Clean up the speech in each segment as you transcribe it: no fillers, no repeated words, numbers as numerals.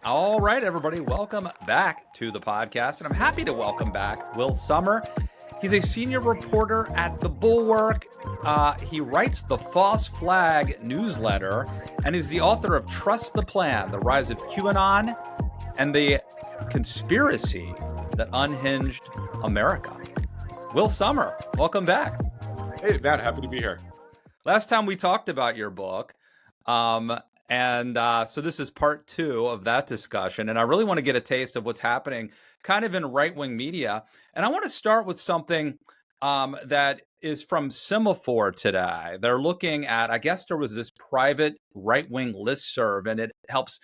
All right, everybody, welcome back to the podcast. And I'm happy to welcome back Will Sommer. He's a senior reporter at the Bulwark. He writes the False Flag newsletter and is the author of Trust the Plan, The Rise of QAnon and the Conspiracy That Unhinged America. Will Sommer, welcome back. Hey, Matt, happy to be here. Last time we talked about your book, so this is part 2 of that discussion, and I really want to get a taste of what's happening kind of in right-wing media. And I want to start with something that is from Semaphore today. They're looking at, I guess there was this private right-wing listserv, and it helps,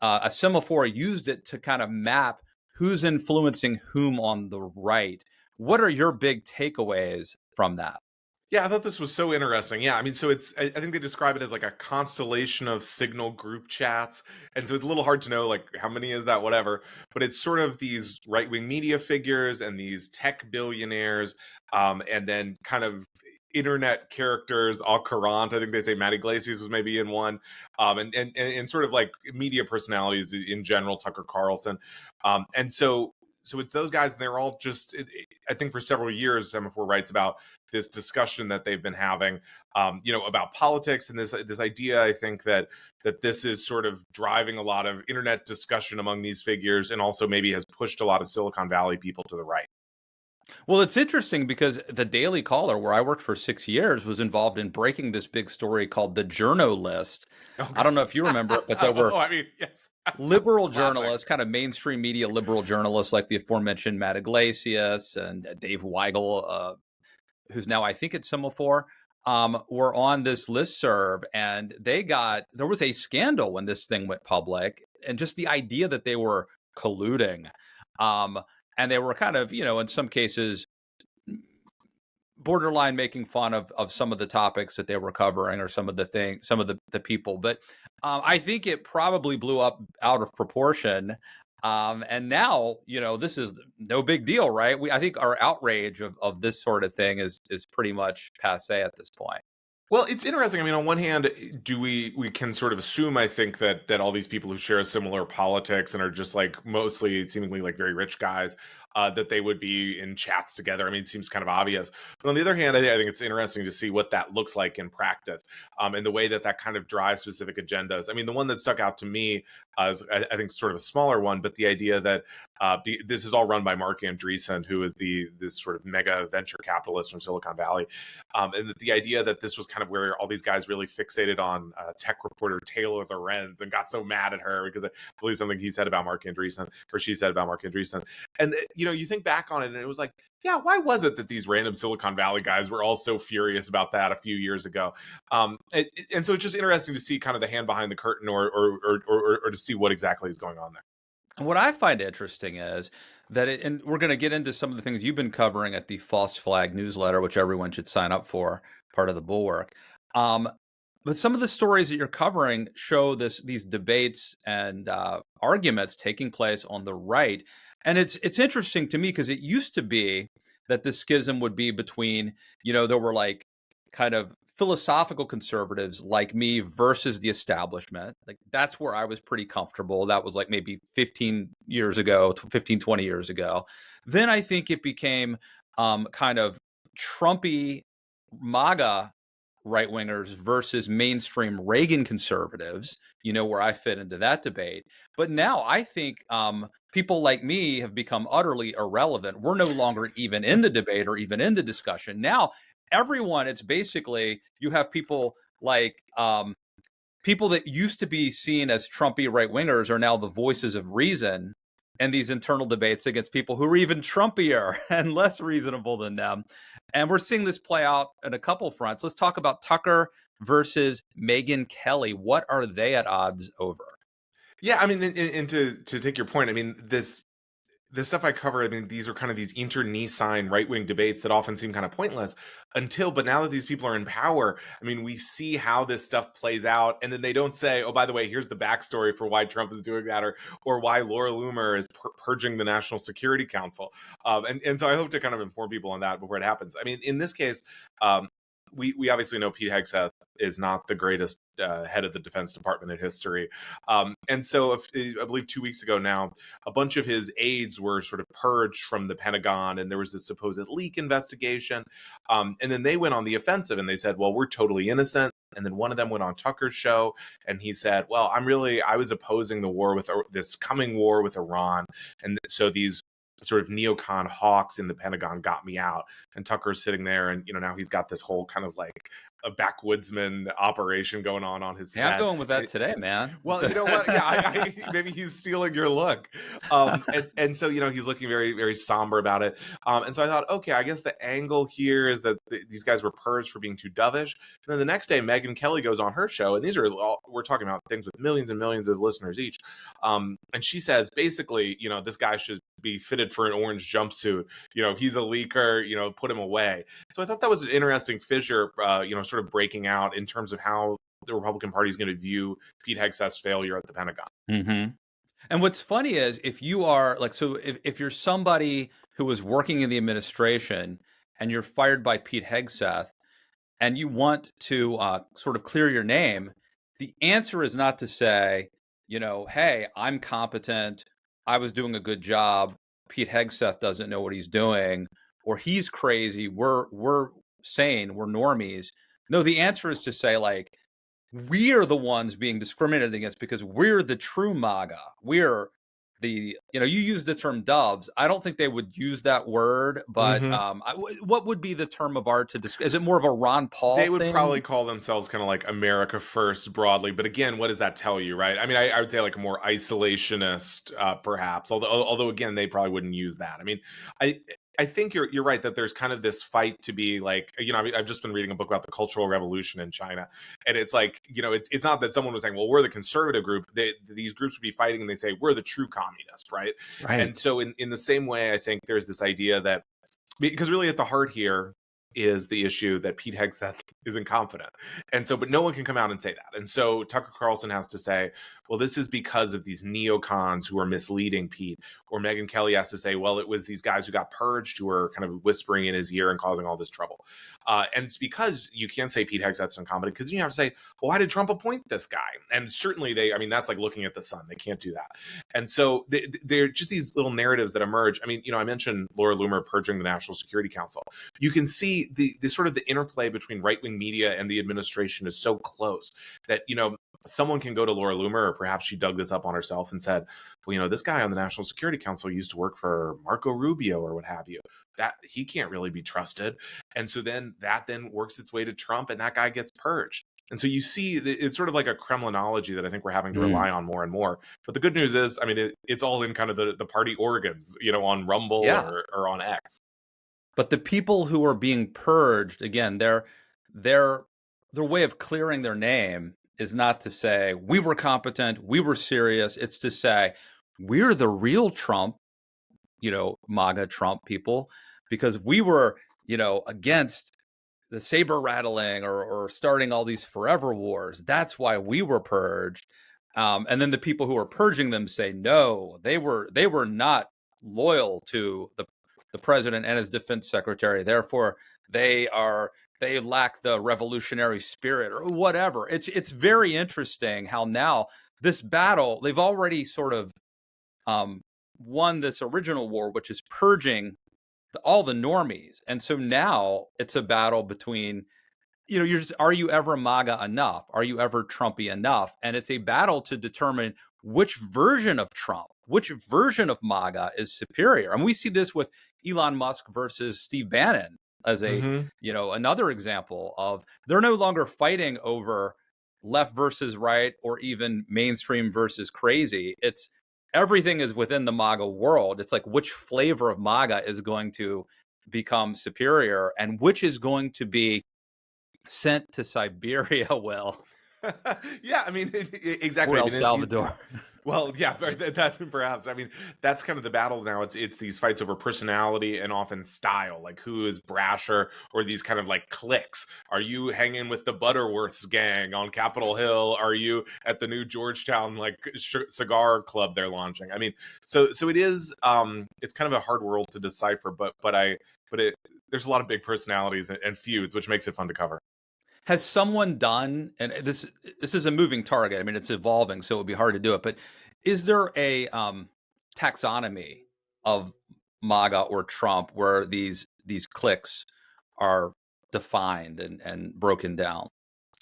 a Semaphore used it to kind of map who's influencing whom on the right. What are your big takeaways from that? Yeah, I thought this was so interesting. Yeah, I mean, so I think they describe it as like a constellation of signal group chats. And so it's a little hard to know, like, how many is that, whatever. But it's sort of these right wing media figures and these tech billionaires, and then kind of internet characters, all current. I think they say Matt Iglesias was maybe in one, and sort of like media personalities in general, Tucker Carlson. And so it's those guys, and they're all just, I think for several years, Semaphore writes about this discussion that they've been having, about politics and this idea. I think that this is sort of driving a lot of internet discussion among these figures, and also maybe has pushed a lot of Silicon Valley people to the right. Well, it's interesting because the Daily Caller, where I worked for 6 years, was involved in breaking this big story called the Journo List. Oh, I don't know if you remember it, but there were I mean, yes, liberal classic. journalists, kind of mainstream media liberal journalists like the aforementioned Matt Iglesias and Dave Weigel, who's now, I think, at Semaphore, were on this listserv, and there was a scandal when this thing went public, and just the idea that they were colluding. And they were kind of, in some cases, borderline making fun of some of the topics that they were covering, or some of the people. But I think it probably blew up out of proportion. And now, this is no big deal, right? I think our outrage of this sort of thing is pretty much passé at this point. Well, it's interesting. I mean, on one hand, we can sort of assume, I think, that all these people who share a similar politics and are just like mostly seemingly like very rich guys, that they would be in chats together. I mean, it seems kind of obvious. But on the other hand, I think it's interesting to see what that looks like in practice, and the way that kind of drives specific agendas. I mean, the one that stuck out to me is, I think, sort of a smaller one, but the idea that this is all run by Mark Andreessen, who is this sort of mega venture capitalist from Silicon Valley, and the idea that this was kind of where all these guys really fixated on tech reporter Taylor Lorenz and got so mad at her because I believe something he said about Mark Andreessen, or she said about Mark Andreessen. And you think back on it, and it was like, yeah, why was it that these random Silicon Valley guys were all so furious about that a few years ago? And so it's just interesting to see kind of the hand behind the curtain, or to see what exactly is going on there. And what I find interesting is that and we're going to get into some of the things you've been covering at the False Flag newsletter, which everyone should sign up for, part of the Bulwark. But some of the stories that you're covering show these debates and arguments taking place on the right. And it's interesting to me because it used to be that the schism would be between, there were like kind of philosophical conservatives like me versus the establishment. Like, that's where I was pretty comfortable. That was like maybe 15 years ago, 15, 20 years ago. Then I think it became kind of Trumpy MAGA right wingers versus mainstream Reagan conservatives, where I fit into that debate. But now I think people like me have become utterly irrelevant. We're no longer even in the debate or even in the discussion. Now, everyone, it's basically, you have people like people that used to be seen as Trumpy right wingers are now the voices of reason in these internal debates against people who are even Trumpier and less reasonable than them. And we're seeing this play out in a couple fronts. Let's talk about Tucker versus Megyn Kelly. What are they at odds over? Yeah, I mean, and to take your point, I mean, the stuff I cover, I mean, these are kind of these internecine right-wing debates that often seem kind of pointless but now that these people are in power, I mean, we see how this stuff plays out, and then they don't say, oh, by the way, here's the backstory for why Trump is doing that, or why Laura Loomer is purging the National Security Council. And so I hope to kind of inform people on that before it happens. I mean, in this case, we obviously know Pete Hegseth is not the greatest head of the Defense Department in history. And so I believe 2 weeks ago now, a bunch of his aides were sort of purged from the Pentagon, and there was this supposed leak investigation. And then they went on the offensive and they said, well, we're totally innocent. And then one of them went on Tucker's show and he said, well, I was opposing the war with this coming war with Iran. And so these sort of neocon hawks in the Pentagon got me out. And Tucker's sitting there and, now he's got this whole kind of like a backwoodsman operation going on his set. Yeah, I'm going with that today, man. Well, you know what? Yeah, maybe he's stealing your look. And so, he's looking very, very somber about it. And so I thought, okay, I guess the angle here is that these guys were purged for being too dovish. And then the next day, Megyn Kelly goes on her show, and we're talking about things with millions and millions of listeners each. And she says, basically, this guy should be fitted for an orange jumpsuit. He's a leaker, put him away. So I thought that was an interesting fissure, sort of breaking out in terms of how the Republican Party is going to view Pete Hegseth's failure at the Pentagon. Mm-hmm. And what's funny is if you are if you're somebody who was working in the administration and you're fired by Pete Hegseth and you want to sort of clear your name, the answer is not to say, hey, I'm competent, I was doing a good job, Pete Hegseth doesn't know what he's doing, or he's crazy, we're sane, we're normies. No, the answer is to say, like, we're the ones being discriminated against because we're the true MAGA. We're the, you use the term doves. I don't think they would use that word, but what would be the term of art to describe? Is it more of a Ron Paul They would thing? probably call themselves kind of like America First broadly. But again, what does that tell you, right? I mean, I would say like a more isolationist, perhaps, although again, they probably wouldn't use that. I mean, I think you're right that there's kind of this fight to be like, I've just been reading a book about the Cultural Revolution in China, and it's like, it's not that someone was saying, well, we're the conservative group. These groups would be fighting, and they say we're the true communist, right? And so in the same way, I think there's this idea that, because really at the heart here is the issue that Pete Hegseth is incompetent. And so, but no one can come out and say that. And so Tucker Carlson has to say, well, this is because of these neocons who are misleading Pete. Or Megyn Kelly has to say, well, it was these guys who got purged who were kind of whispering in his ear and causing all this trouble. And it's because you can't say Pete Hegseth's incompetent, because you have to say, well, why did Trump appoint this guy? And certainly that's like looking at the sun. They can't do that. And so they're just these little narratives that emerge. I mean, I mentioned Laura Loomer purging the National Security Council. You can see the sort of the interplay between right-wing media and the administration is so close that, someone can go to Laura Loomer, or perhaps she dug this up on herself and said, well, this guy on the National Security Council used to work for Marco Rubio or what have you. That he can't really be trusted. And so then that works its way to Trump, and that guy gets purged. And so you see, it's sort of like a Kremlinology that I think we're having to rely on more and more. But the good news is, I mean, it's all in kind of the party organs, on Rumble or on X. But the people who are being purged, again, their way of clearing their name is not to say we were competent, we were serious. It's to say we're the real Trump, MAGA Trump people, because we were, against the saber rattling or starting all these forever wars. That's why we were purged. And then the people who are purging them say, no, they were not loyal to the president and his defense secretary. Therefore, they lack the revolutionary spirit or whatever. It's very interesting how now this battle, they've already sort of won this original war, which is purging all the normies. And so now it's a battle between, are you ever MAGA enough? Are you ever Trumpy enough? And it's a battle to determine which version of Trump, which version of MAGA is superior. And we see this with Elon Musk versus Steve Bannon as another example of they're no longer fighting over left versus right or even mainstream versus crazy. It's everything is within the MAGA world. It's like which flavor of MAGA is going to become superior and which is going to be sent to Siberia, Will. Yeah, I mean, exactly. Or El Salvador. Well, yeah, that's perhaps. I mean, that's kind of the battle now. It's these fights over personality and often style, like who is brasher, or these kind of like cliques. Are you hanging with the Butterworths gang on Capitol Hill? Are you at the new Georgetown like cigar club they're launching? I mean, so it is. It's kind of a hard world to decipher, but there's a lot of big personalities and feuds, which makes it fun to cover. Has someone done, and this is a moving target. I mean, it's evolving, so it would be hard to do it. But is there a taxonomy of MAGA or Trump where these cliques are defined and broken down?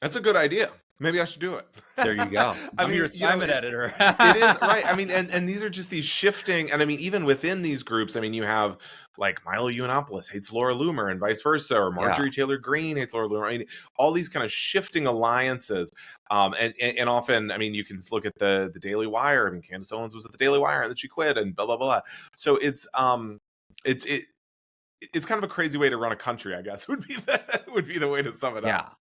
That's a good idea. Maybe I should do it. There you go. I I'm your mean, assignment editor. it is right. I mean, and these are just these shifting, and I mean, even within these groups, I mean, you have like Milo Yiannopoulos hates Laura Loomer and vice versa, or Yeah. Marjorie Taylor Greene hates Laura Loomer. I mean, all these kind of shifting alliances, and often, I mean, you can look at the Daily Wire. I mean, Candace Owens was at the Daily Wire and then she quit, and blah blah blah. So it's kind of a crazy way to run a country, I guess. Would be the way to sum it Yeah. up.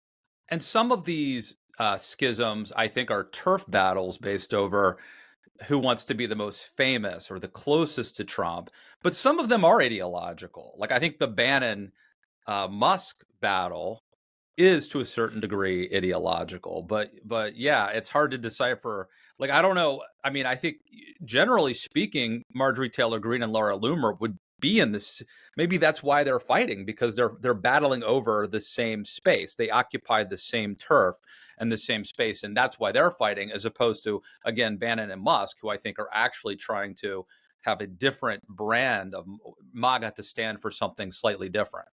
And some of these schisms, I think, are turf battles based over who wants to be the most famous or the closest to Trump. But some of them are ideological. Like I think the Bannon Musk battle is to a certain degree ideological. But yeah, it's hard to decipher. Like I don't know. I mean, I think generally speaking, Marjorie Taylor Greene and Laura Loomer would be in this. Maybe that's why they're fighting, because they're battling over the same space. They occupy the same turf and the same space, and that's why they're fighting, as opposed to, again, Bannon and Musk, who I think are actually trying to have a different brand of MAGA to stand for something slightly different,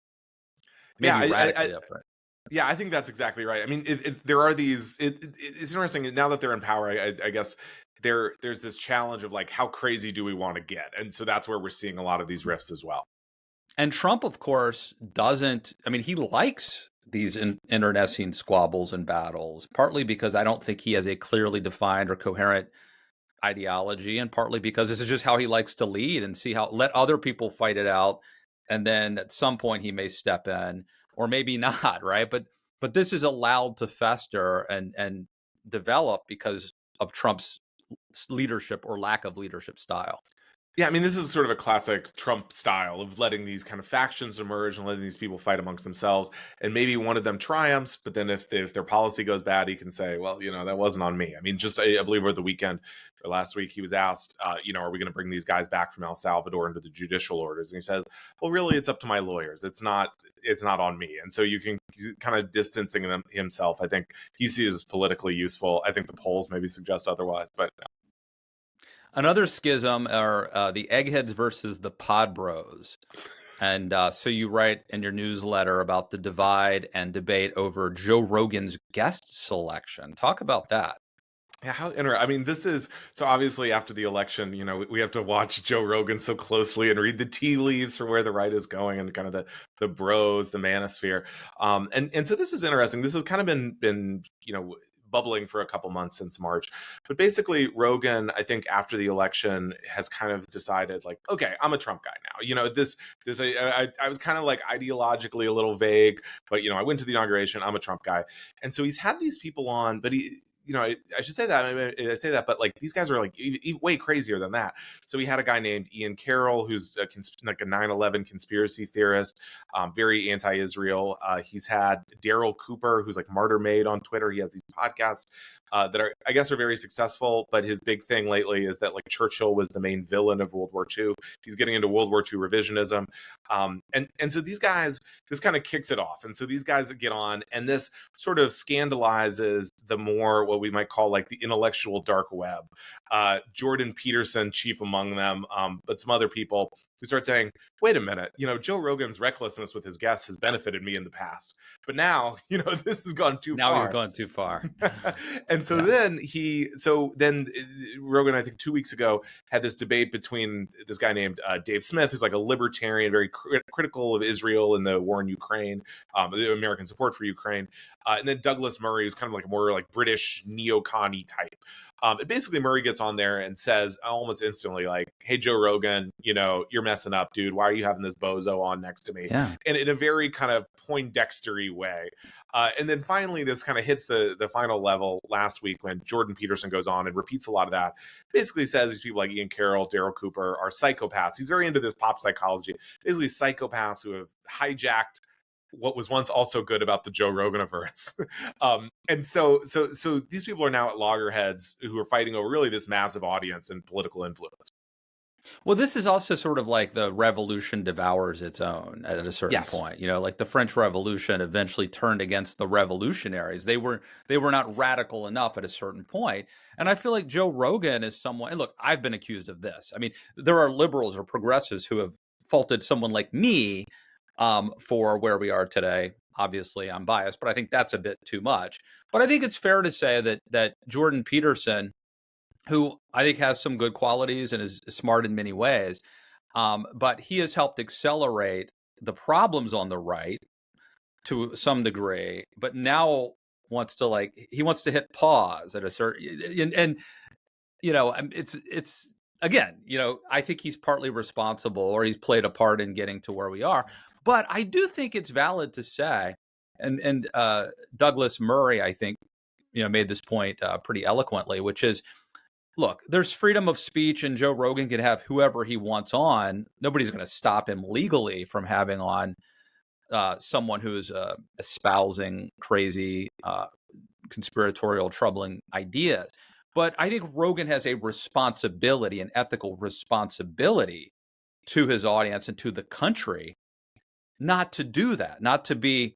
maybe radically different. Yeah, I think that's exactly right. I mean, there are these. It's interesting now that they're in power. I guess there's this challenge of like, how crazy do we want to get? And so that's where we're seeing a lot of these rifts as well. And Trump, of course, doesn't. I mean, he likes these internecine squabbles and battles, partly because I don't think he has a clearly defined or coherent ideology, and partly because this is just how he likes to lead and let other people fight it out, and then at some point he may step in, or maybe not, right? But this is allowed to fester and develop because of Trump's leadership or lack of leadership style. Yeah, I mean, this is sort of a classic Trump style of letting these kind of factions emerge and letting these people fight amongst themselves. And maybe one of them triumphs, but then if their policy goes bad, he can say, well, that wasn't on me. I mean, I believe over the weekend or last week, he was asked, are we going to bring these guys back from El Salvador into the judicial orders? And he says, well, really, it's up to my lawyers. It's not on me. And so you can kind of distancing himself. I think he sees as politically useful. I think the polls maybe suggest otherwise, but Another schism are the eggheads versus the pod bros. And so you write in your newsletter about the divide and debate over Joe Rogan's guest selection. Talk about that. Yeah, how interesting. I mean, this is so obviously after the election, we have to watch Joe Rogan so closely and read the tea leaves for where the right is going and kind of the bros, the manosphere. And so this is interesting. This has kind of been bubbling for a couple months since March. But basically, Rogan, I think after the election, has kind of decided like, okay, I'm a Trump guy now. I was kind of like ideologically a little vague, but I went to the inauguration. I'm a Trump guy, and so he's had these people on, but he. I should say that. I say that, but like these guys are like way crazier than that. So we had a guy named Ian Carroll, who's like a 9/11 conspiracy theorist, very anti-Israel. He's had Daryl Cooper, who's like Martyr Made on Twitter. He has these podcasts that are, I guess, are very successful. But his big thing lately is that like Churchill was the main villain of World War II. He's getting into World War II revisionism, and so these guys, this kind of kicks it off. And so these guys get on, and this sort of scandalizes the more what we might call like the intellectual dark web. Jordan Peterson, chief among them, but some other people who start saying, wait a minute, Joe Rogan's recklessness with his guests has benefited me in the past. But now, this has gone too far. Now he's gone too far. And so then Rogan, I think 2 weeks ago, had this debate between this guy named Dave Smith, who's like a libertarian, very critical of Israel and the war in Ukraine, the American support for Ukraine. And then Douglas Murray, who's kind of like a more like British neocon type. And basically Murray gets on there and says almost instantly like, hey, Joe Rogan, you're messing up, dude. Why are you having this bozo on next to me? Yeah. And in a very kind of Poindextery way. And then finally, this kind of hits the final level last week when Jordan Peterson goes on and repeats a lot of that. Basically says these people like Ian Carroll, Daryl Cooper are psychopaths. He's very into this pop psychology. Basically psychopaths who have hijacked what was once also good about the Joe Roganiverse. And so these people are now at loggerheads who are fighting over really this massive audience and political influence. Well, this is also sort of like the revolution devours its own at a certain Yes. point. Like the French Revolution eventually turned against the revolutionaries. They were not radical enough at a certain point. And I feel like Joe Rogan is someone, and look, I've been accused of this. I mean, there are liberals or progressives who have faulted someone like me for where we are today. Obviously, I'm biased, but I think that's a bit too much. But I think it's fair to say that Jordan Peterson, who I think has some good qualities and is smart in many ways, but he has helped accelerate the problems on the right to some degree. But now he wants to hit pause at a certain and it's again, I think he's partly responsible, or he's played a part in getting to where we are. But I do think it's valid to say, and Douglas Murray, I think, made this point pretty eloquently, which is, look, there's freedom of speech, and Joe Rogan can have whoever he wants on. Nobody's going to stop him legally from having on someone who's espousing crazy, conspiratorial, troubling ideas. But I think Rogan has a responsibility, an ethical responsibility to his audience and to the country, not to do that, not to be,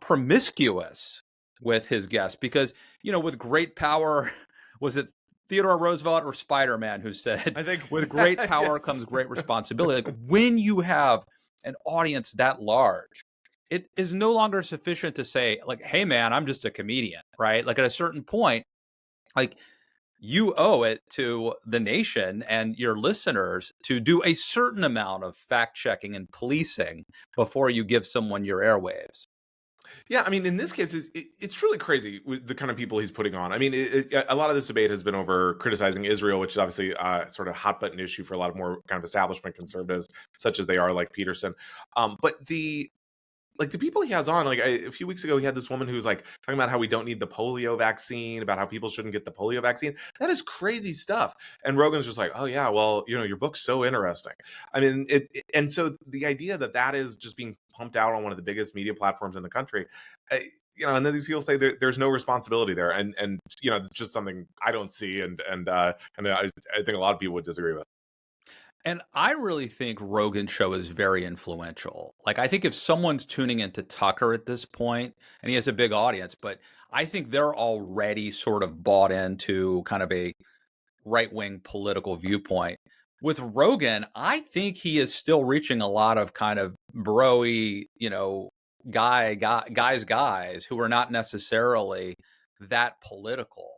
promiscuous with his guests. Because, with great power, was it Theodore Roosevelt or Spider-Man who said, I think with great power yes. comes great responsibility? Like, when you have an audience that large, it is no longer sufficient to say, like, hey, man, I'm just a comedian, right? Like, at a certain point, like, you owe it to the nation and your listeners to do a certain amount of fact checking and policing before you give someone your airwaves. Yeah, I mean, in this case, it's truly crazy with the kind of people he's putting on. I mean, a lot of this debate has been over criticizing Israel, which is obviously sort of hot button issue for a lot of more kind of establishment conservatives, such as they are, like Peterson. But the people he has on, a few weeks ago, he had this woman who was like talking about how we don't need the polio vaccine, about how people shouldn't get the polio vaccine. That is crazy stuff. And Rogan's just like, oh yeah, well, your book's so interesting. I mean, and so the idea that is just being pumped out on one of the biggest media platforms in the country, and then these people say there's no responsibility there, and it's just something I don't see, and I think a lot of people would disagree with. And I really think Rogan's show is very influential. Like, I think if someone's tuning into Tucker at this point, and he has a big audience, but I think they're already sort of bought into kind of a right-wing political viewpoint. With Rogan, I think he is still reaching a lot of kind of bro-y, guys who are not necessarily that political.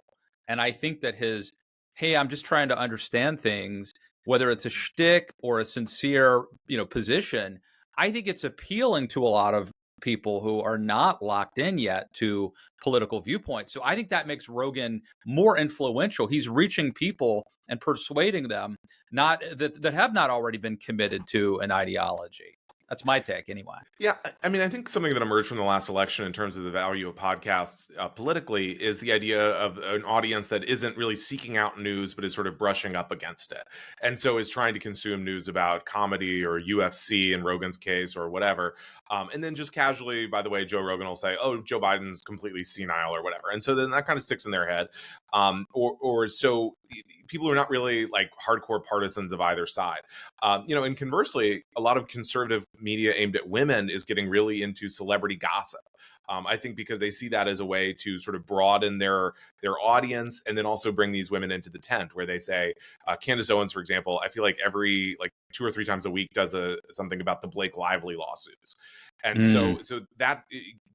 And I think that his, hey, I'm just trying to understand things, whether it's a shtick or a sincere, position, I think it's appealing to a lot of people who are not locked in yet to political viewpoints. So I think that makes Rogan more influential. He's reaching people and persuading them not that have not already been committed to an ideology. That's my take anyway. Yeah, I mean, I think something that emerged from the last election in terms of the value of podcasts politically is the idea of an audience that isn't really seeking out news, but is sort of brushing up against it. And so is trying to consume news about comedy or UFC in Rogan's case or whatever. And then just casually, by the way, Joe Rogan will say, oh, Joe Biden's completely senile or whatever. And so then that kind of sticks in their head. Or so people are not really like hardcore partisans of either side. And conversely, a lot of conservative media aimed at women is getting really into celebrity gossip. I think because they see that as a way to sort of broaden their audience, and then also bring these women into the tent, where they say, Candace Owens, for example, I feel like every 2 or 3 times a week does something about the Blake Lively lawsuits, and so that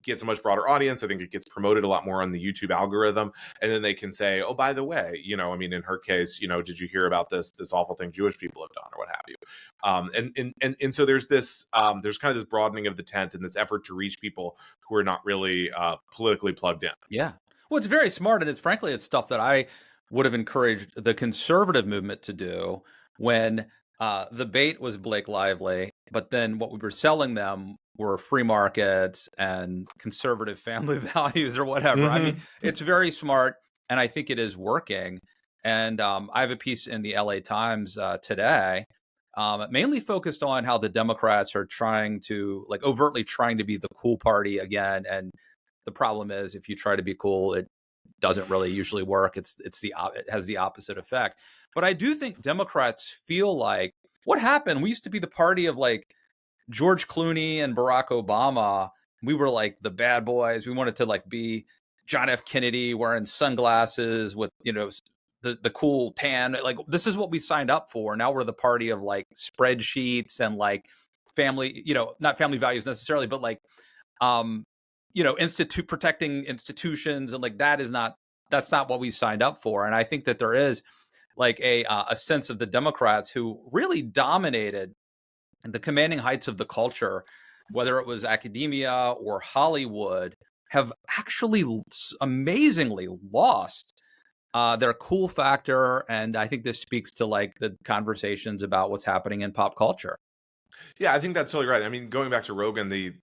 gets a much broader audience. I think it gets promoted a lot more on the YouTube algorithm, and then they can say, oh, by the way, I mean, in her case, did you hear about this awful thing Jewish people have done, or what have you? And so there's this there's kind of this broadening of the tent and this effort to reach people who are not really politically plugged in. Yeah. Well, it's very smart, and it's stuff that I would have encouraged the conservative movement to do when the bait was Blake Lively, but then what we were selling them were free markets and conservative family values or whatever. I mean, it's very smart, and I think it is working. And I have a piece in the LA Times today, mainly focused on how the Democrats are trying to, overtly trying to be the cool party again. And the problem is, if you try to be cool, it doesn't really usually work. It has the opposite effect. But I do think Democrats feel like what happened. We used to be the party of like George Clooney and Barack Obama. We were like the bad boys. We wanted to like be John F. Kennedy wearing sunglasses with, the cool tan. Like, this is what we signed up for. Now we're the party of like spreadsheets and like family, not family values necessarily, but like, protecting institutions. And like, that's not what we signed up for. And I think that there is like a sense of the Democrats who really dominated the commanding heights of the culture, whether it was academia or Hollywood, have actually amazingly lost their cool factor. And I think this speaks to like the conversations about what's happening in pop culture. Yeah, I think that's totally right. I mean, going back to Rogan, the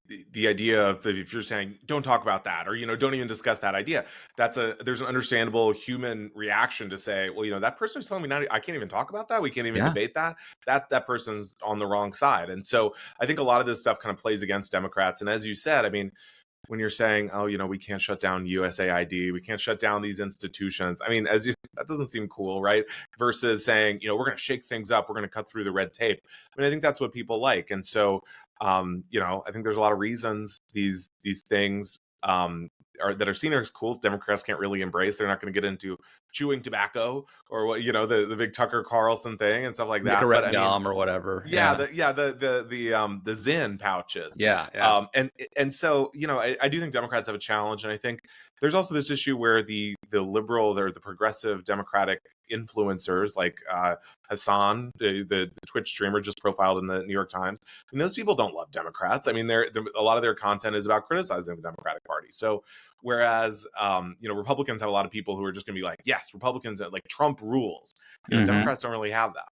idea of if you're saying don't talk about that, or don't even discuss that idea, there's an understandable human reaction to say, well, that person's telling me now I can't even talk about that. We can't even debate that. That person's on the wrong side. And so I think a lot of this stuff kind of plays against Democrats. And as you said, I mean, when you're saying, oh, we can't shut down USAID, we can't shut down these institutions. I mean, that doesn't seem cool, right? Versus saying, we're going to shake things up, we're going to cut through the red tape. I mean, I think that's what people like. And so, I think there's a lot of reasons these things that are seen as cool, Democrats can't really embrace. They're not going to get into chewing tobacco or what, the big Tucker Carlson thing and stuff like that. But gum or whatever. The Zyn pouches. Yeah. And so, I do think Democrats have a challenge. And I think there's also this issue where the liberal, the progressive Democratic influencers like Hassan, the Twitch streamer just profiled in the New York Times. I mean, those people don't love Democrats. I mean, a lot of their content is about criticizing the Democratic Party. So whereas, Republicans have a lot of people who are just going to be like, yes, Republicans, like Trump rules. Democrats don't really have that.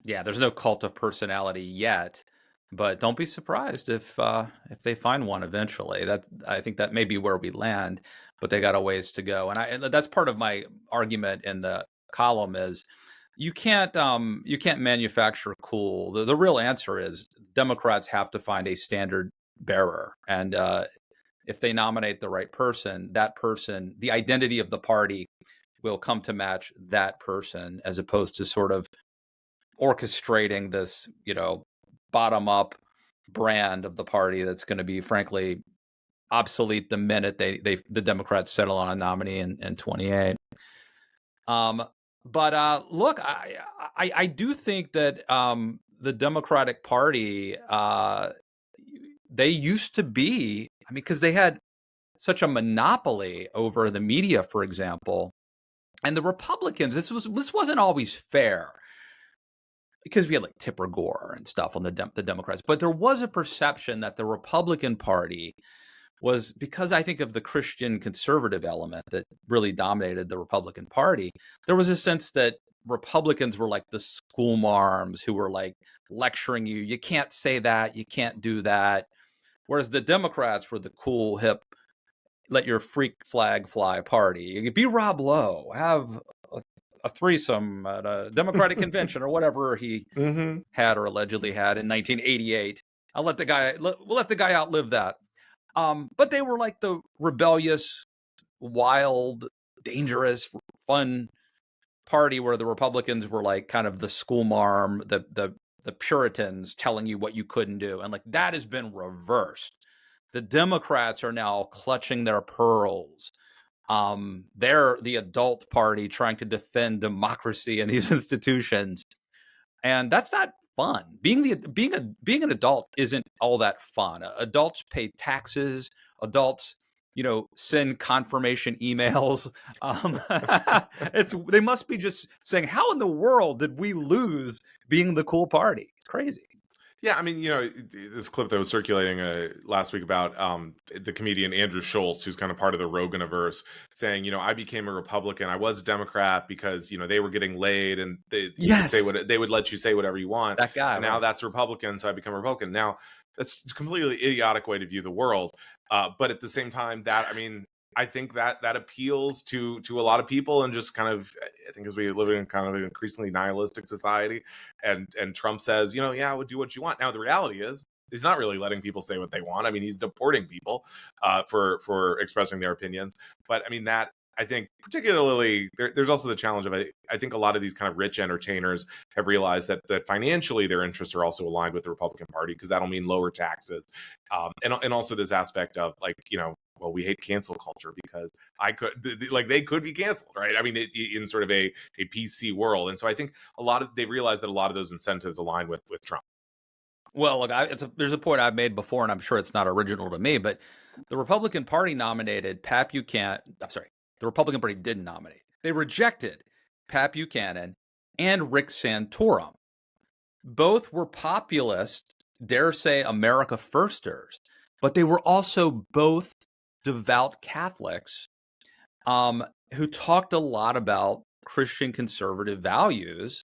Yeah, there's no cult of personality yet, but don't be surprised if they find one eventually. I think that may be where we land, but they got a ways to go. And that's part of my argument in the column is you can't manufacture cool. The real answer is Democrats have to find a standard bearer, and if they nominate the right person, that person, the identity of the party will come to match that person, as opposed to sort of orchestrating this, bottom up brand of the party that's going to be frankly obsolete the minute the Democrats settle on a nominee in 28. But look, I do think that the Democratic Party, they used to be, I mean, because they had such a monopoly over the media, for example, and the Republicans, this wasn't always fair, because we had like Tipper Gore and stuff on the Democrats, but there was a perception that the Republican Party was, because I think of the Christian conservative element that really dominated the Republican Party, there was a sense that Republicans were like the school marms who were like lecturing you can't say that, you can't do that, whereas the Democrats were the cool, hip, let your freak flag fly party. You could be Rob Lowe, have a threesome at a Democratic convention or whatever he had or allegedly had in 1988. We'll let the guy outlive that. But they were like the rebellious, wild, dangerous, fun party where the Republicans were like kind of the school marm, the Puritans telling you what you couldn't do. And like that has been reversed. The Democrats are now clutching their pearls. They're the adult party trying to defend democracy and these institutions. And that's not fun. Being an adult isn't all that fun. Adults pay taxes. Adults, send confirmation emails. They must be just saying, how in the world did we lose being the cool party? It's crazy. Yeah, I mean, this clip that was circulating last week about the comedian Andrew Schultz, who's kind of part of the Rogan-averse, saying, I became a Republican. I was a Democrat because, they were getting laid and they would let you say whatever you want. That guy. And now that's Republican, so I become a Republican. Now, that's a completely idiotic way to view the world. But at the same time, I think that appeals to a lot of people, and just kind of, I think as we live in kind of an increasingly nihilistic society, and Trump says, I would do what you want. Now, the reality is he's not really letting people say what they want. I mean, he's deporting people for expressing their opinions. But I mean, that I think particularly there's also the challenge of I think a lot of these kind of rich entertainers have realized that financially their interests are also aligned with the Republican Party, because that'll mean lower taxes, and also this aspect of like, well, we hate cancel culture because like they could be canceled, right? I mean, in sort of a PC world, and so I think they realize that a lot of those incentives align with Trump. Well, look, there's a point I've made before, and I'm sure it's not original to me, but the Republican Party nominated Pat Buchanan. I'm sorry, the Republican Party didn't nominate. They rejected Pat Buchanan and Rick Santorum. Both were populist, dare say America firsters, but they were also both devout Catholics who talked a lot about Christian conservative values.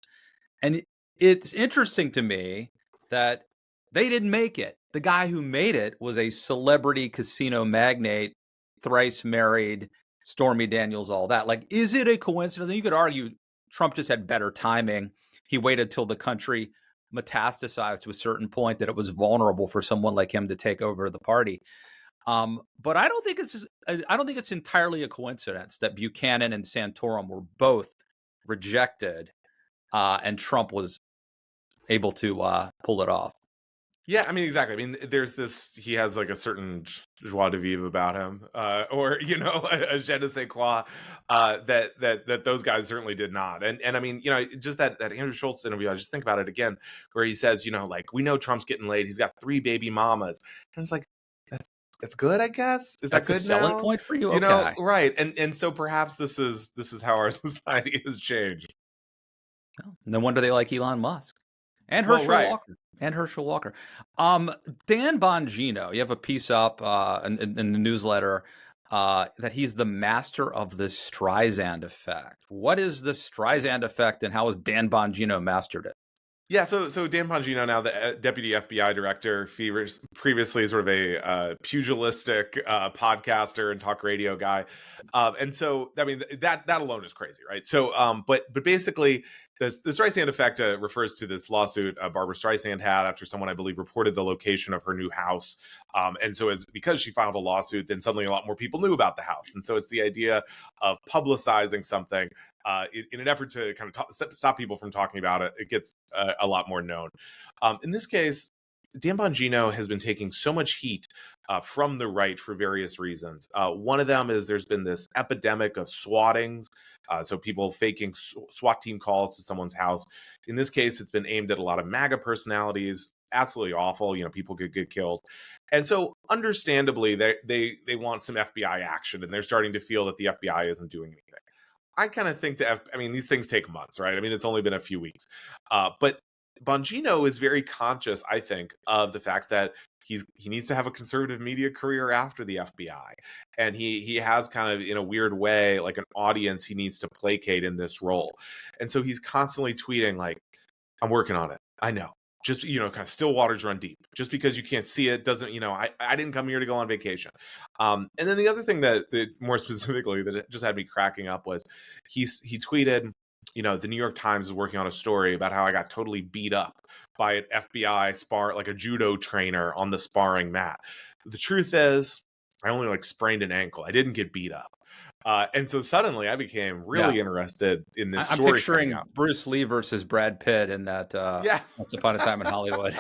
And it's interesting to me that they didn't make it. The guy who made it was a celebrity casino magnate, thrice married, Stormy Daniels, all that. Like, is it a coincidence? And you could argue Trump just had better timing. He waited till the country metastasized to a certain point that it was vulnerable for someone like him to take over the party. But I don't think it's entirely a coincidence that Buchanan and Santorum were both rejected, and Trump was able to pull it off. Yeah, I mean, exactly. I mean, he has like a certain joie de vivre about him, or a je ne sais quoi, that those guys certainly did not. And I mean, just that Andrew Schultz interview, I just think about it again, where he says, like, we know Trump's getting laid. He's got 3 baby mamas, and it's like, that's good, I guess. Is that good a selling now? point for you? Okay. Right? And so perhaps this is how our society has changed. No wonder they like Elon Musk and Well, Herschel right. Walker. And Herschel Walker. Dan Bongino, you have a piece up in the newsletter that he's the master of the Streisand effect. What is the Streisand effect, and how has Dan Bongino mastered it? Yeah, so Dan Bongino, now the deputy FBI director, previously sort of a pugilistic podcaster and talk radio guy, and so I mean that alone is crazy, right? So, but basically, the Streisand effect refers to this lawsuit Barbara Streisand had after someone, I believe, reported the location of her new house, and so because she filed a lawsuit, then suddenly a lot more people knew about the house, and so it's the idea of publicizing something. In an effort to kind of stop people from talking about it, it gets a lot more known. In this case, Dan Bongino has been taking so much heat from the right for various reasons. One of them is there's been this epidemic of swattings, so people faking SWAT team calls to someone's house. In this case, it's been aimed at a lot of MAGA personalities. Absolutely awful. People could get killed. And so understandably, they want some FBI action, and they're starting to feel that the FBI isn't doing anything. I kind of think I mean, these things take months, right? I mean, it's only been a few weeks. But Bongino is very conscious, I think, of the fact that he needs to have a conservative media career after the FBI. And he has kind of, in a weird way, like an audience he needs to placate in this role. And so he's constantly tweeting like, I'm working on it. I know. Just, kind of still waters run deep. Just because you can't see it doesn't, I didn't come here to go on vacation. And then the other thing that more specifically that just had me cracking up was he tweeted, the New York Times is working on a story about how I got totally beat up by an FBI like a judo trainer on the sparring mat. The truth is, I only like sprained an ankle. I didn't get beat up. And so suddenly I became really interested in this story. I'm picturing Bruce Lee versus Brad Pitt in that yes. Once Upon a Time in Hollywood.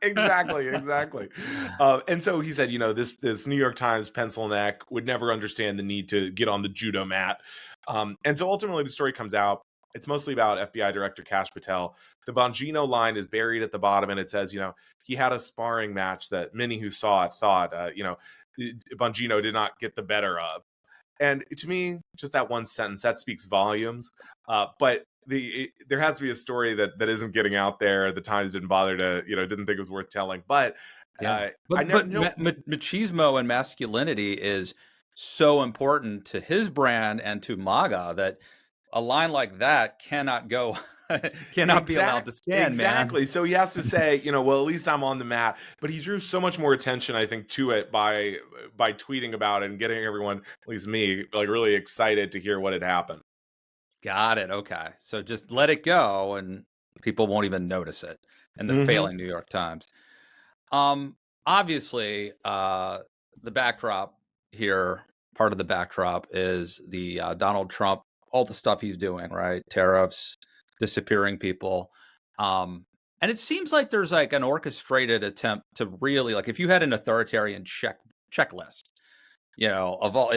Exactly. And so he said, this New York Times pencil neck would never understand the need to get on the judo mat. And so ultimately the story comes out. It's mostly about FBI Director Kash Patel. The Bongino line is buried at the bottom, and it says, he had a sparring match that many who saw it thought, Bongino did not get the better of. And to me, just that one sentence, that speaks volumes. But there has to be a story that isn't getting out there. The Times didn't bother to, didn't think it was worth telling. But machismo and masculinity is so important to his brand and to MAGA that a line like that cannot go. Cannot be allowed to stand, exactly. Man. So he has to say, well, at least I'm on the mat. But he drew so much more attention, I think, to it by tweeting about it and getting everyone, at least me, like really excited to hear what had happened. Got it. Okay. So just let it go and people won't even notice it in the failing New York Times. Obviously, the backdrop here part of the backdrop is the Donald Trump, all the stuff he's doing, right? Tariffs, disappearing people. And it seems like there's like an orchestrated attempt to really, like, if you had an authoritarian checklist, of all,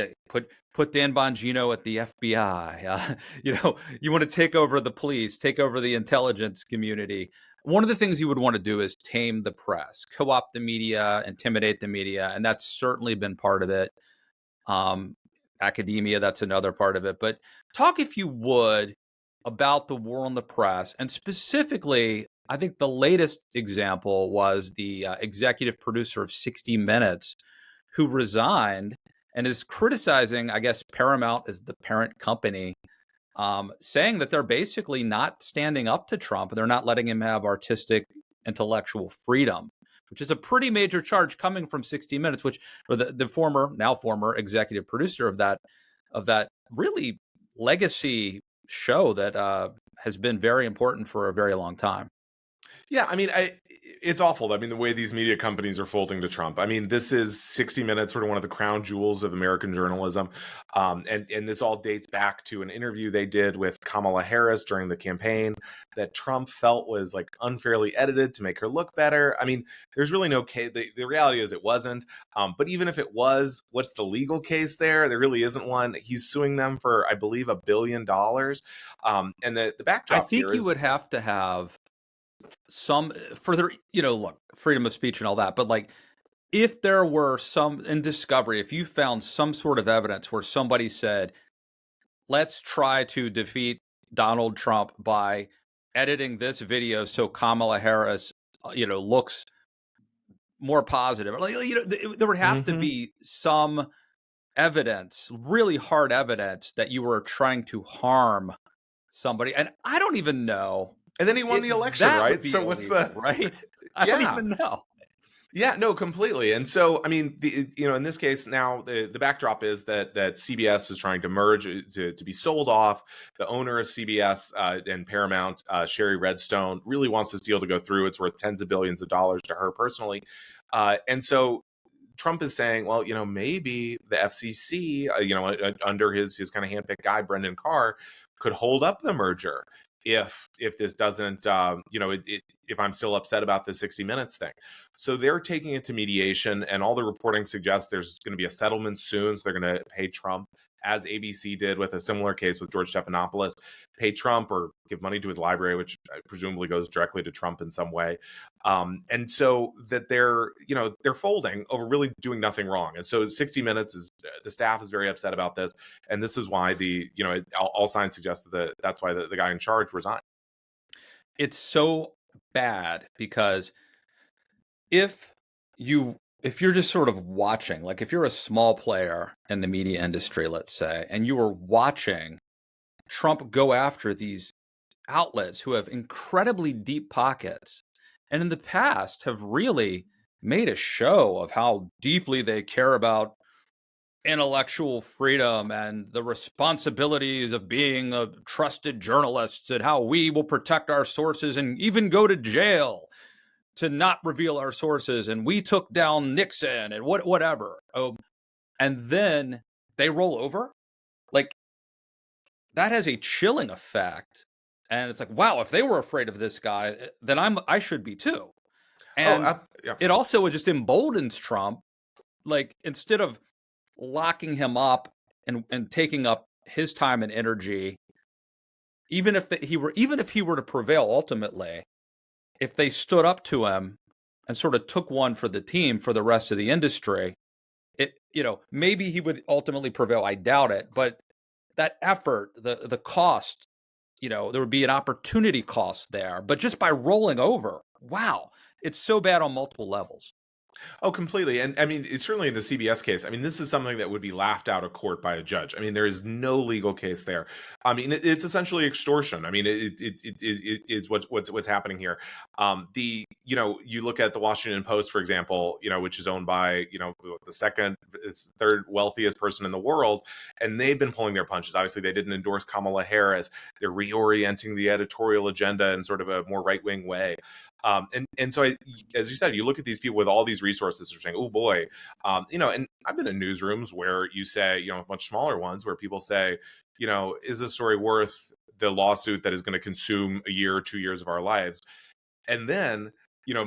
put Dan Bongino at the FBI, you want to take over the police, take over the intelligence community. One of the things you would want to do is tame the press, co-opt the media, intimidate the media, and that's certainly been part of it. Academia, that's another part of it. But talk, if you would, about the war on the press, and specifically, I think the latest example was the executive producer of 60 Minutes, who resigned and is criticizing, I guess, Paramount as the parent company, saying that they're basically not standing up to Trump and they're not letting him have artistic, intellectual freedom, which is a pretty major charge coming from 60 Minutes, which, or the now former executive producer of that really legacy show that has been very important for a very long time. Yeah, I mean, it's awful. I mean, the way these media companies are folding to Trump. I mean, this is 60 Minutes, sort of one of the crown jewels of American journalism. And this all dates back to an interview they did with Kamala Harris during the campaign that Trump felt was like unfairly edited to make her look better. I mean, there's really no case. The reality is it wasn't. But even if it was, what's the legal case there? There really isn't one. He's suing them for, I believe, $1 billion. And the backdrop I think here you would have to have some further, look, freedom of speech and all that, but like, if there were some in discovery, if you found some sort of evidence where somebody said, let's try to defeat Donald Trump by editing this video so Kamala Harris, looks more positive, like, there would have to be some evidence, really hard evidence, that you were trying to harm somebody. And I don't even know. And then he won the election, right? So what's the right? I don't even know. Yeah, no, completely. And so, I mean, in this case now, the backdrop is that CBS is trying to merge to be sold off. The owner of CBS and Paramount, Sherry Redstone, really wants this deal to go through. It's worth tens of billions of dollars to her personally. And so Trump is saying, well, maybe the FCC, under his kind of handpicked guy, Brendan Carr, could hold up the merger if this doesn't, if I'm still upset about the 60 Minutes thing. So they're taking it to mediation, and all the reporting suggests there's going to be a settlement soon. So they're going to pay Trump, as ABC did with a similar case with George Stephanopoulos, pay Trump or give money to his library, which presumably goes directly to Trump in some way. And so that they're folding over really doing nothing wrong. And so 60 Minutes the staff is very upset about this. And this is why all signs suggest that's why the guy in charge resigned. It's so bad because if you're just sort of watching, like if you're a small player in the media industry, let's say, and you are watching Trump go after these outlets who have incredibly deep pockets and in the past have really made a show of how deeply they care about intellectual freedom and the responsibilities of being a trusted journalist, and how we will protect our sources and even go to jail to not reveal our sources, and we took down Nixon and whatever. And then they roll over. Like, that has a chilling effect. And it's like, wow, if they were afraid of this guy, then I should be too. And it also just emboldens Trump. Like, instead of locking him up and taking up his time and energy, even if he were to prevail ultimately, if they stood up to him and sort of took one for the team, for the rest of the industry, maybe he would ultimately prevail. I doubt it, but that effort, the cost, there would be an opportunity cost there. But just by rolling over, wow, it's so bad on multiple levels. Oh, completely. And I mean, it's certainly in the CBS case. I mean, this is something that would be laughed out of court by a judge. I mean, there is no legal case there. I mean, it's essentially extortion. I mean, it is what's happening here. You look at the Washington Post, for example, which is owned by, third wealthiest person in the world, and they've been pulling their punches. Obviously, they didn't endorse Kamala Harris. They're reorienting the editorial agenda in sort of a more right-wing way. And so as you said, you look at these people with all these resources, are saying, oh boy, and I've been in newsrooms where you say, much smaller ones where people say, is this story worth the lawsuit that is going to consume a year or 2 years of our lives? And then,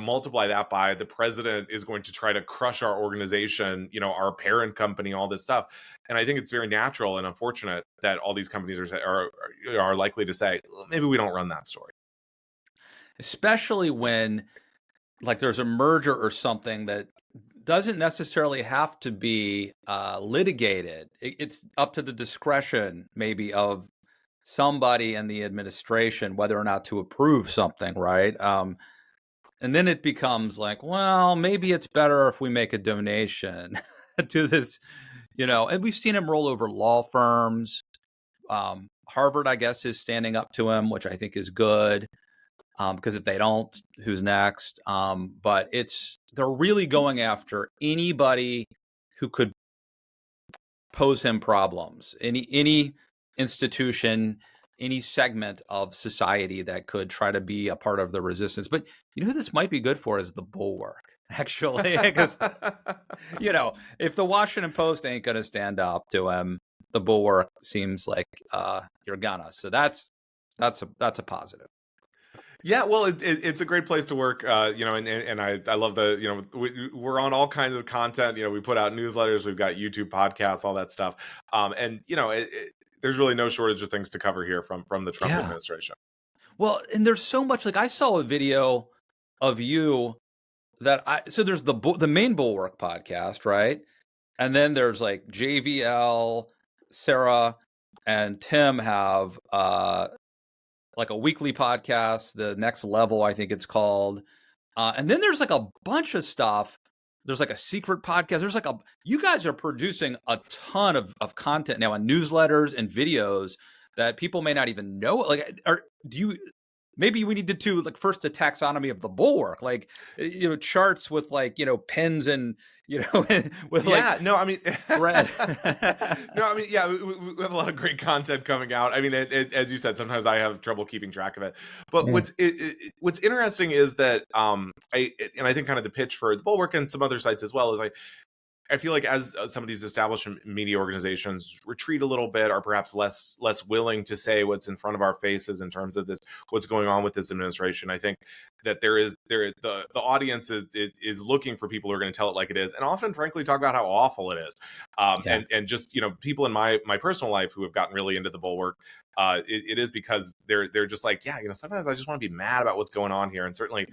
multiply that by the president is going to try to crush our organization, our parent company, all this stuff. And I think it's very natural and unfortunate that all these companies are likely to say, well, maybe we don't run that story. Especially when like there's a merger or something that doesn't necessarily have to be litigated. It's up to the discretion maybe of somebody in the administration whether or not to approve something, right? And then it becomes like, well, maybe it's better if we make a donation to this, and we've seen him roll over law firms. Harvard, I guess, is standing up to him, which I think is good. Because if they don't, who's next? But they're really going after anybody who could pose him problems, any institution, any segment of society that could try to be a part of the resistance. But who this might be good for is the Bulwark, actually, because if the Washington Post ain't going to stand up to him, the Bulwark seems like you're gonna. So that's a positive. Yeah, well, it's a great place to work, and I love we're on all kinds of content. We put out newsletters, we've got YouTube podcasts, all that stuff, and there's really no shortage of things to cover here from the Trump administration. Well, and there's so much. Like I saw a video of you so there's the main Bulwark podcast, right? And then there's like JVL, Sarah, and Tim have like a weekly podcast, The Next Level, I think it's called. And then there's like a bunch of stuff. There's like a secret podcast. There's like you guys are producing a ton of content now and newsletters and videos that people may not even know. Like, maybe we need to do like first a taxonomy of the Bulwark, like, charts with like, pens and, with red. No, I mean, yeah, we have a lot of great content coming out. I mean, as you said, sometimes I have trouble keeping track of it. But what's interesting is that I think kind of the pitch for the Bulwark and some other sites as well is I feel like as some of these established media organizations retreat a little bit, are perhaps less willing to say what's in front of our faces in terms of what's going on with this administration. I think that the audience is looking for people who are going to tell it like it is, and often, frankly, talk about how awful it is. And just people in my personal life who have gotten really into the Bulwark, it is because they're just like, sometimes I just want to be mad about what's going on here, and certainly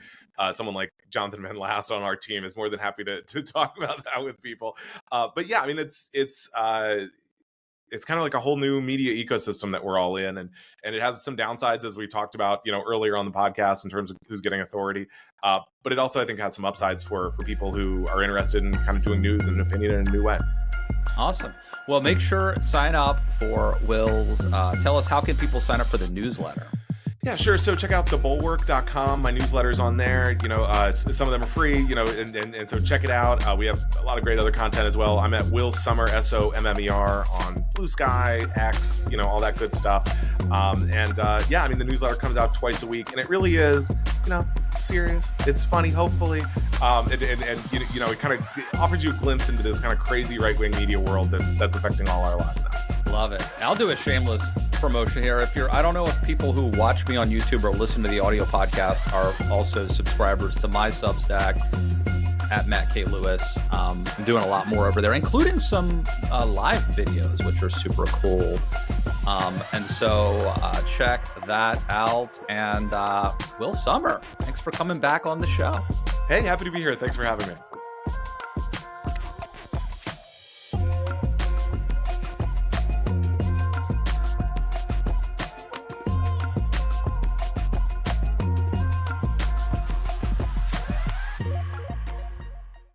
someone like Jonathan Van Last on our team is more than happy to talk about that with people. But yeah, I mean, it's kind of like a whole new media ecosystem that we're all in, and it has some downsides, as we talked about earlier on the podcast, in terms of who's getting authority, but it also, I think, has some upsides for people who are interested in kind of doing news and opinion in a new way. Awesome. Well, make sure sign up for Will's. Tell us, how can people sign up for the newsletter? Yeah, sure. So check out thebulwark.com. My newsletter's on there. Some of them are free, and so check it out. We have a lot of great other content as well. I'm at Will Sommer, SOMMER, on Blue Sky, X, all that good stuff. The newsletter comes out twice a week, and it really is, serious. It's funny, hopefully. It kind of offers you a glimpse into this kind of crazy right-wing media world that's affecting all our lives now. Love it. I'll do a shameless promotion here. I don't know if people who watch me on YouTube or listen to the audio podcast are also subscribers to my Substack at Matt K. Lewis. I'm doing a lot more over there, including some live videos, which are super cool. And so check that out. And Will Sommer, thanks for coming back on the show. Hey, happy to be here. Thanks for having me.